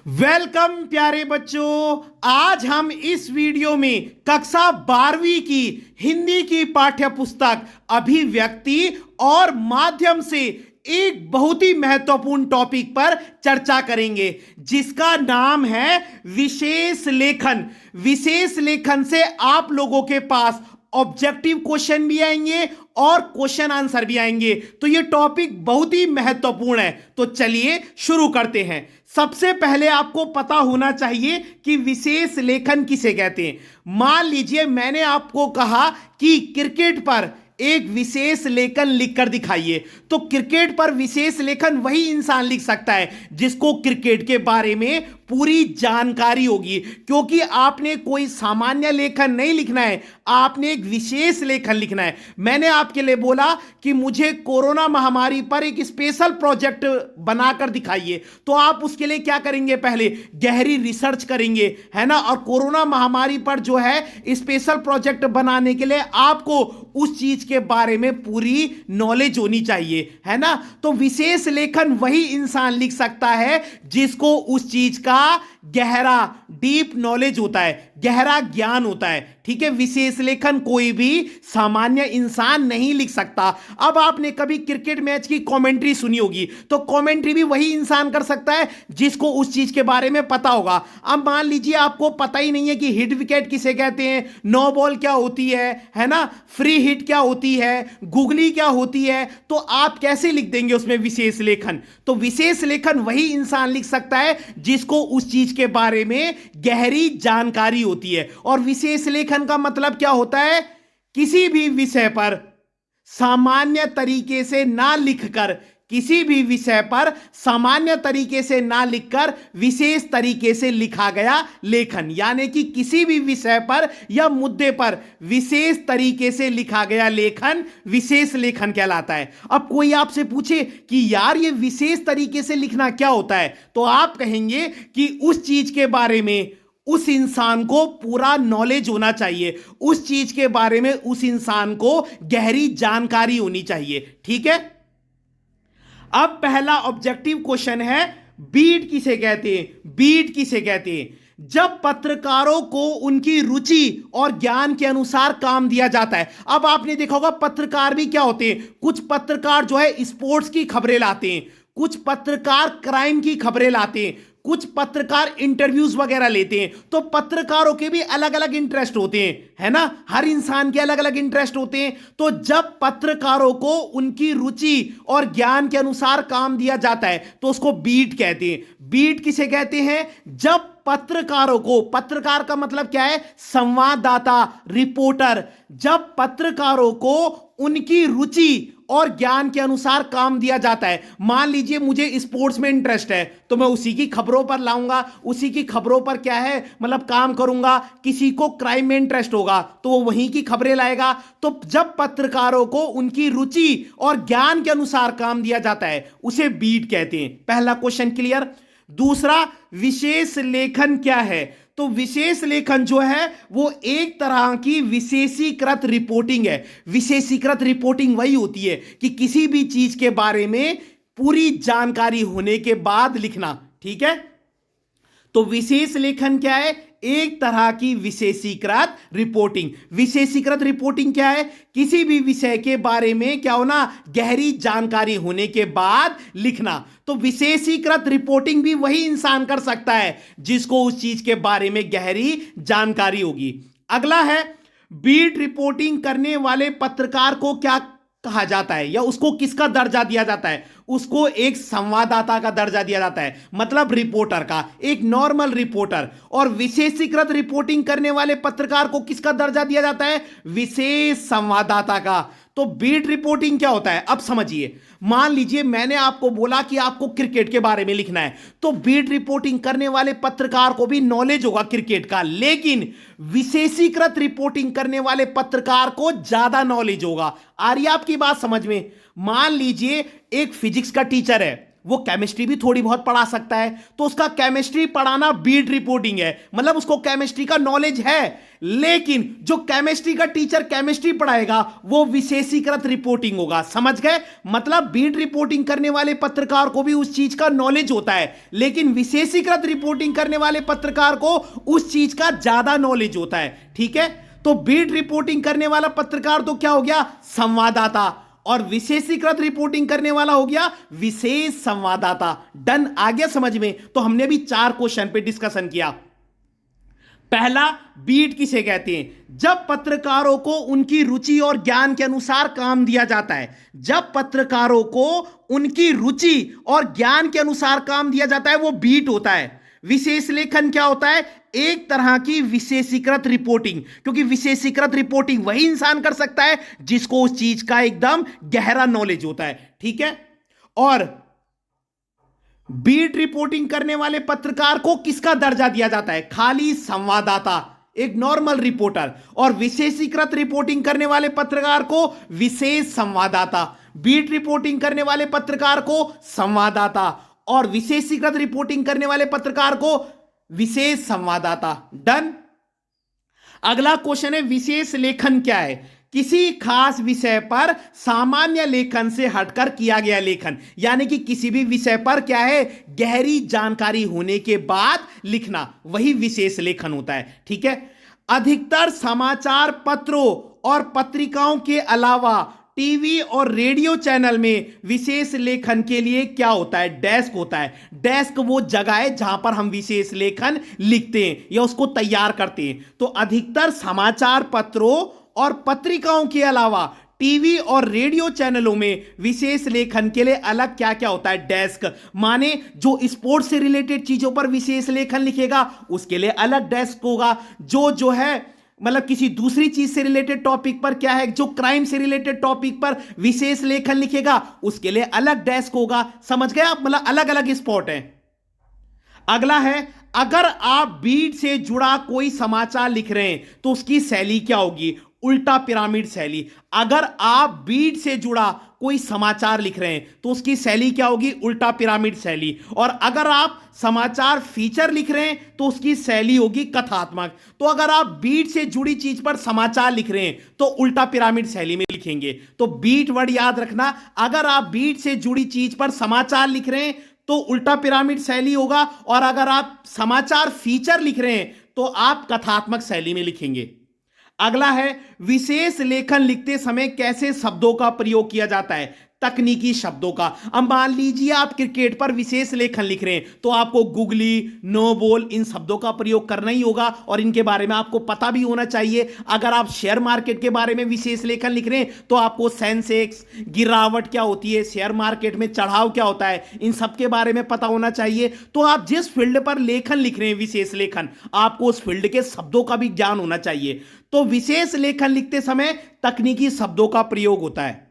Welcome प्यारे बच्चों। आज हम इस वीडियो में कक्षा 12वीं की हिंदी की पाठ्य पुस्तक अभिव्यक्ति और माध्यम से एक बहुत ही महत्वपूर्ण टॉपिक पर चर्चा करेंगे जिसका नाम है विशेष लेखन। विशेष लेखन से आप लोगों के पास ऑब्जेक्टिव क्वेश्चन भी आएंगे और क्वेश्चन आंसर भी आएंगे। तो ये टॉपिक बहुत ही महत्वपूर्ण है। तो चलिए शुरू करते हैं। सबसे पहले आपको पता होना चाहिए कि विशेष लेखन किसे कहते हैं। मान लीजिए मैंने आपको कहा कि क्रिकेट पर एक विशेष लेखन लिखकर दिखाइए, तो क्रिकेट पर विशेष लेखन वही इंसान लिख सकता है जिसको क्रिकेट के बारे में पूरी जानकारी होगी, क्योंकि आपने कोई सामान्य लेखन नहीं लिखना है, आपने एक विशेष लेखन लिखना है। मैंने आपके लिए बोला कि मुझे कोरोना महामारी पर एक स्पेशल प्रोजेक्ट बनाकर दिखाइए, तो आप उसके लिए क्या करेंगे, पहले गहरी रिसर्च करेंगे, है ना। और कोरोना महामारी पर जो है स्पेशल प्रोजेक्ट बनाने के लिए आपको उस चीज के बारे में पूरी नॉलेज होनी चाहिए, है ना। तो विशेष लेखन वही इंसान लिख सकता है जिसको उस चीज का गहरा डीप नॉलेज होता है, गहरा ज्ञान होता है। ठीक है, विशेष लेखन कोई भी सामान्य इंसान नहीं लिख सकता। अब आपने कभी क्रिकेट मैच की कमेंट्री सुनी होगी, तो कमेंट्री भी वही इंसान कर सकता है जिसको उस चीज के बारे में पता होगा। अब मान लीजिए आपको पता ही नहीं है कि हिट विकेट किसे कहते हैं, नो बॉल क्या होती है ना, फ्री हिट क्या होती है, गुगली क्या होती है, तो आप कैसे लिख देंगे उसमें विशेष लेखन। तो विशेष लेखन वही इंसान लिख सकता है जिसको उस चीज के बारे में गहरी जानकारी होती है। और विशेष लेखन का मतलब क्या होता है, किसी भी विषय पर सामान्य तरीके से ना लिखकर, किसी भी विषय पर सामान्य तरीके से ना लिखकर विशेष तरीके से लिखा गया लेखन, यानी कि किसी भी विषय पर या मुद्दे पर विशेष तरीके से लिखा गया लेखन विशेष लेखन कहलाता है। अब कोई आपसे पूछे कि यार ये विशेष तरीके से लिखना क्या होता है, तो आप कहेंगे कि उस चीज के बारे में उस इंसान को पूरा नॉलेज होना चाहिए, उस चीज के बारे में उस इंसान को गहरी जानकारी होनी चाहिए। ठीक है, अब पहला ऑब्जेक्टिव क्वेश्चन है, बीट किसे कहते हैं। बीट किसे कहते हैं, जब पत्रकारों को उनकी रुचि और ज्ञान के अनुसार काम दिया जाता है। अब आपने देखा होगा पत्रकार भी क्या होते हैं, कुछ पत्रकार जो है स्पोर्ट्स की खबरें लाते हैं, कुछ पत्रकार क्राइम की खबरें लाते हैं, कुछ पत्रकार इंटरव्यूज वगैरह लेते हैं। तो पत्रकारों के भी अलग अलग इंटरेस्ट होते हैं, है ना, हर इंसान के अलग अलग इंटरेस्ट होते हैं। तो जब पत्रकारों को उनकी रुचि और ज्ञान के अनुसार काम दिया जाता है तो उसको बीट कहते हैं। बीट किसे कहते हैं, जब पत्रकारों को, पत्रकार का मतलब क्या है, संवाददाता, रिपोर्टर, जब पत्रकारों को उनकी रुचि और ज्ञान के अनुसार काम दिया जाता है। मान लीजिए मुझे स्पोर्ट्स में इंटरेस्ट है तो मैं उसी की खबरों पर लाऊंगा, उसी की खबरों पर क्या है मतलब काम करूंगा। किसी को क्राइम में इंटरेस्ट होगा तो वो वहीं की खबरें लाएगा। तो जब पत्रकारों को उनकी रुचि और ज्ञान के अनुसार काम दिया जाता है उसे बीट कहते हैं। पहला क्वेश्चन क्लियर। दूसरा, विशेष लेखन क्या है। तो विशेष लेखन जो है वो एक तरह की विशेषीकृत रिपोर्टिंग है। विशेषीकृत रिपोर्टिंग वही होती है कि किसी भी चीज के बारे में पूरी जानकारी होने के बाद लिखना। ठीक है, तो विशेष लेखन क्या है, एक तरह की विशेषीकृत रिपोर्टिंग। विशेषीकृत रिपोर्टिंग क्या है, किसी भी विषय के बारे में क्या होना, गहरी जानकारी होने के बाद लिखना। तो विशेषीकृत रिपोर्टिंग भी वही इंसान कर सकता है जिसको उस चीज के बारे में गहरी जानकारी होगी। अगला है, बीट रिपोर्टिंग करने वाले पत्रकार को क्या कहा जाता है या उसको किसका दर्जा दिया जाता है। उसको एक संवाददाता का दर्जा दिया जाता है, मतलब रिपोर्टर का, एक नॉर्मल रिपोर्टर। और विशेषीकृत रिपोर्टिंग करने वाले पत्रकार को किसका दर्जा दिया जाता है, विशेष संवाददाता का। तो बीट रिपोर्टिंग क्या होता है, अब समझिए। मान लीजिए मैंने आपको बोला कि आपको क्रिकेट के बारे में लिखना है, तो बीट रिपोर्टिंग करने वाले पत्रकार को भी नॉलेज होगा क्रिकेट का, लेकिन विशेषीकृत रिपोर्टिंग करने वाले पत्रकार को ज्यादा नॉलेज होगा। आ रही है आपकी बात समझ में। मान लीजिए एक फिजिक्स का टीचर है, वो केमिस्ट्री भी थोड़ी बहुत पढ़ा सकता है, तो उसका केमिस्ट्री पढ़ाना बीट रिपोर्टिंग है, मतलब उसको केमिस्ट्री का नॉलेज है। लेकिन जो केमिस्ट्री का टीचर केमिस्ट्री पढ़ाएगा वो विशेषीकृत रिपोर्टिंग होगा। समझ गए? मतलब बीट रिपोर्टिंग करने वाले पत्रकार को भी उस चीज का नॉलेज होता है, लेकिन विशेषीकृत रिपोर्टिंग करने वाले पत्रकार को उस चीज का ज्यादा नॉलेज होता है। ठीक है, तो बीट रिपोर्टिंग करने वाला पत्रकार तो क्या हो गया? संवाददाता। और विशेषीकृत रिपोर्टिंग करने वाला हो गया विशेष संवाददाता। डन? आ गया समझ में? तो हमने भी 4 क्वेश्चन पे डिस्कशन किया। पहला, बीट किसे कहते हैं? जब पत्रकारों को उनकी रुचि और ज्ञान के अनुसार काम दिया जाता है। जब पत्रकारों को उनकी रुचि और ज्ञान के अनुसार काम दिया जाता है वो बीट होता है। विशेष लेखन क्या होता है? एक तरह की विशेषीकृत रिपोर्टिंग, क्योंकि विशेषीकृत रिपोर्टिंग वही इंसान कर सकता है जिसको उस चीज का एकदम गहरा नॉलेज होता है। ठीक है, और बीट रिपोर्टिंग करने वाले पत्रकार को किसका दर्जा दिया जाता है? खाली संवाददाता, एक नॉर्मल रिपोर्टर। और विशेषीकृत रिपोर्टिंग करने वाले पत्रकार को विशेष संवाददाता। बीट रिपोर्टिंग करने वाले पत्रकार को संवाददाता और विशेषीकृत रिपोर्टिंग करने वाले पत्रकार को विशेष संवाददाता। डन? अगला क्वेश्चन है, विशेष लेखन क्या है? किसी खास विषय पर सामान्य लेखन से हटकर किया गया लेखन, यानी कि किसी भी विषय पर क्या है? गहरी जानकारी होने के बाद लिखना, वही विशेष लेखन होता है। ठीक है, अधिकतर समाचार पत्रों और पत्रिकाओं के अलावा टीवी और रेडियो चैनल में विशेष लेखन के लिए क्या होता है? डेस्क होता है। डेस्क वो जगह है जहां पर हम विशेष लेखन लिखते हैं या उसको तैयार करते हैं। तो अधिकतर समाचार पत्रों और पत्रिकाओं के अलावा टीवी और रेडियो चैनलों में विशेष लेखन के लिए अलग क्या क्या होता है? डेस्क। माने जो स्पोर्ट्स से रिलेटेड चीजों पर विशेष लेखन लिखेगा उसके लिए अलग डेस्क होगा। जो है मतलब किसी दूसरी चीज से रिलेटेड टॉपिक पर क्या है, जो क्राइम से रिलेटेड टॉपिक पर विशेष लेखन लिखेगा उसके लिए अलग डेस्क होगा। समझ गए आप? मतलब अलग अलग स्पॉट है। अगला है, अगर आप बीट से जुड़ा कोई समाचार लिख रहे हैं तो उसकी शैली क्या होगी? उल्टा पिरामिड शैली। अगर आप बीट से जुड़ा कोई समाचार लिख रहे हैं तो उसकी शैली क्या होगी? उल्टा पिरामिड शैली। और अगर आप समाचार फीचर लिख रहे हैं तो उसकी शैली होगी कथात्मक। तो अगर आप बीट से जुड़ी चीज पर समाचार लिख रहे हैं तो उल्टा पिरामिड शैली में लिखेंगे। तो बीट वर्ड याद रखना, अगर आप बीट से जुड़ी चीज पर समाचार लिख रहे हैं तो उल्टा पिरामिड शैली होगा, और अगर आप समाचार फीचर लिख रहे हैं तो आप कथात्मक शैली में लिखेंगे। अगला है, विशेष लेखन लिखते समय कैसे शब्दों का प्रयोग किया जाता है? तकनीकी शब्दों का। अब मान लीजिए आप क्रिकेट पर विशेष लेखन लिख रहे हैं तो आपको गुगली, नो बॉल इन शब्दों का प्रयोग करना ही होगा और इनके बारे में आपको पता भी होना चाहिए। अगर आप शेयर मार्केट के बारे में विशेष लेखन लिख रहे हैं तो आपको सेंसेक्स, गिरावट क्या होती है, शेयर मार्केट में चढ़ाव क्या होता है, इन सब के बारे में पता होना चाहिए। तो आप जिस फील्ड पर लेखन लिख रहे हैं विशेष लेखन, आपको उस फील्ड के शब्दों का भी ज्ञान होना चाहिए। तो विशेष लेखन लिखते समय तकनीकी शब्दों का प्रयोग होता है।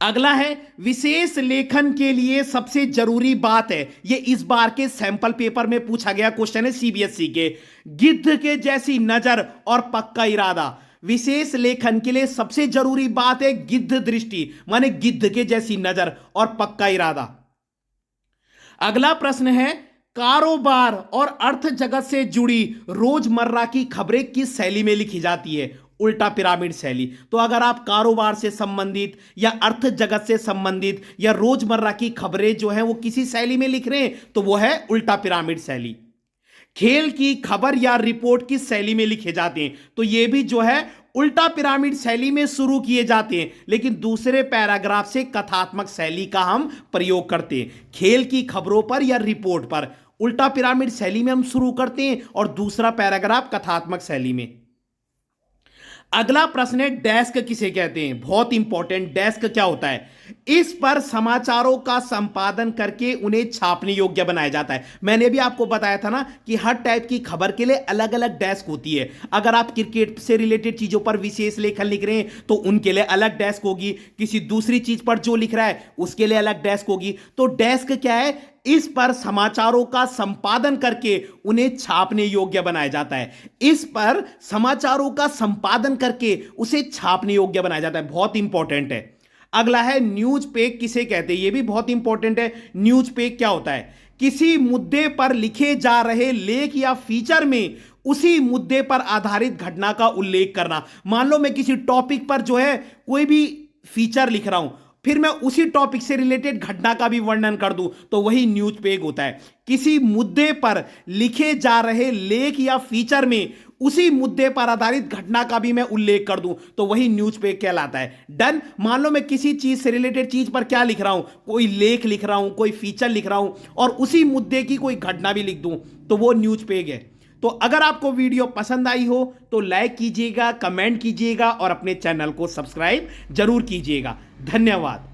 अगला है, विशेष लेखन के लिए सबसे जरूरी बात है, ये इस बार के सैंपल पेपर में पूछा गया क्वेश्चन है सीबीएसई के। गिद्ध के जैसी नजर और पक्का इरादा। विशेष लेखन के लिए सबसे जरूरी बात है गिद्ध दृष्टि, माने गिद्ध के जैसी नजर और पक्का इरादा। अगला प्रश्न है, कारोबार और अर्थ जगत से जुड़ी रोजमर्रा की खबरें किस शैली में लिखी जाती है? उल्टा पिरामिड शैली। तो अगर आप कारोबार से संबंधित या अर्थ जगत से संबंधित या रोजमर्रा की खबरें जो हैं वो किसी शैली में लिख रहे हैं तो वो है उल्टा पिरामिड शैली। खेल की खबर या रिपोर्ट किस शैली में लिखे जाते हैं? तो ये भी जो है उल्टा पिरामिड शैली में शुरू किए जाते हैं, लेकिन दूसरे पैराग्राफ से कथात्मक शैली का हम प्रयोग करते हैं। खेल की खबरों पर या रिपोर्ट पर उल्टा पिरामिड शैली में हम शुरू करते हैं और दूसरा पैराग्राफ कथात्मक शैली में। अगला प्रश्न है, डेस्क किसे कहते हैं? बहुत इंपॉर्टेंट, डेस्क क्या होता है? इस पर समाचारों का संपादन करके उन्हें छापने योग्य बनाया जाता है। मैंने भी आपको बताया था ना कि हर टाइप की खबर के लिए अलग अलग डेस्क होती है। अगर आप क्रिकेट से रिलेटेड चीजों पर विशेष लेखन लिख रहे हैं तो उनके लिए अलग डेस्क होगी, किसी दूसरी चीज पर जो लिख रहा है उसके लिए अलग डेस्क होगी। तो डेस्क क्या है? इस पर समाचारों का संपादन करके उन्हें छापने योग्य बनाया जाता है। इस पर समाचारों का संपादन करके उसे छापने योग्य बनाया जाता है। बहुत इंपॉर्टेंट है। अगला है न्यूज पेग किसे कहते हैं, यह भी बहुत इंपॉर्टेंट है। न्यूज पेग क्या होता है? किसी मुद्दे पर लिखे जा रहे लेख या फीचर में उसी मुद्दे पर आधारित घटना का उल्लेख करना। मान लो मैं किसी टॉपिक पर जो है कोई भी फीचर लिख रहा हूं, फिर मैं उसी टॉपिक से रिलेटेड घटना का भी वर्णन कर दूं, तो वही न्यूज पेग होता है। किसी मुद्दे पर लिखे जा रहे लेख या फीचर में उसी मुद्दे पर आधारित घटना का भी मैं उल्लेख कर दूं, तो वही न्यूज पेग कहलाता है। डन। मान लो मैं किसी चीज से रिलेटेड चीज पर क्या लिख रहा हूं, कोई लेख लिख रहा हूं, कोई फीचर लिख रहा हूं, और उसी मुद्दे की कोई घटना भी लिख दूं, तो वो न्यूज पेग है। तो अगर आपको वीडियो पसंद आई हो तो लाइक कीजिएगा, कमेंट कीजिएगा और अपने चैनल को सब्सक्राइब जरूर कीजिएगा। धन्यवाद।